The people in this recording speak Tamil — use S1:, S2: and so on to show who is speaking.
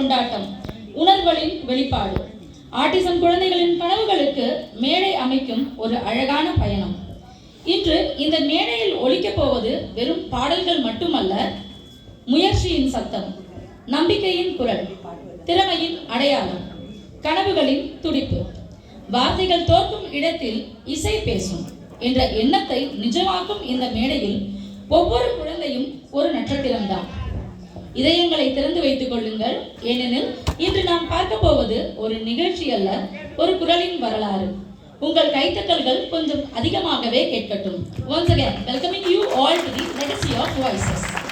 S1: கொண்டாட்டம், உணர்வுகளின் வெளிப்பாடு. ஆட்டிசம் குழந்தைகளின் கனவுகளுக்கு மேடை அமைக்கும் ஒரு அழகான பயணம். இன்று இந்த மேடையில் ஒலிக்கப் போவது வெறும் பாடல்கள் மட்டுமல்ல, முயற்சியின் சத்தம், நம்பிக்கையின் குரல், திறமையின் அடையாளம், கனவுகளின் துடிப்பு. வார்த்தைகள் தோற்கும் இடத்தில் இசை பேசும் என்ற எண்ணத்தை நிஜமாக்கும் இந்த மேடையில் ஒவ்வொரு குழந்தையும் ஒரு நட்சத்திரம்தான். இதயங்களை திறந்து வைத்துக் கொள்ளுங்கள், ஏனெனில் இன்று நாம் பார்க்க போவது ஒரு நிகழ்ச்சி அல்ல, ஒரு குரலின் வரலாறு. உங்கள் கைத்தட்டல்கள் கொஞ்சம் அதிகமாகவே கேட்கட்டும். Once again, welcoming you all to the Legacy of Voices.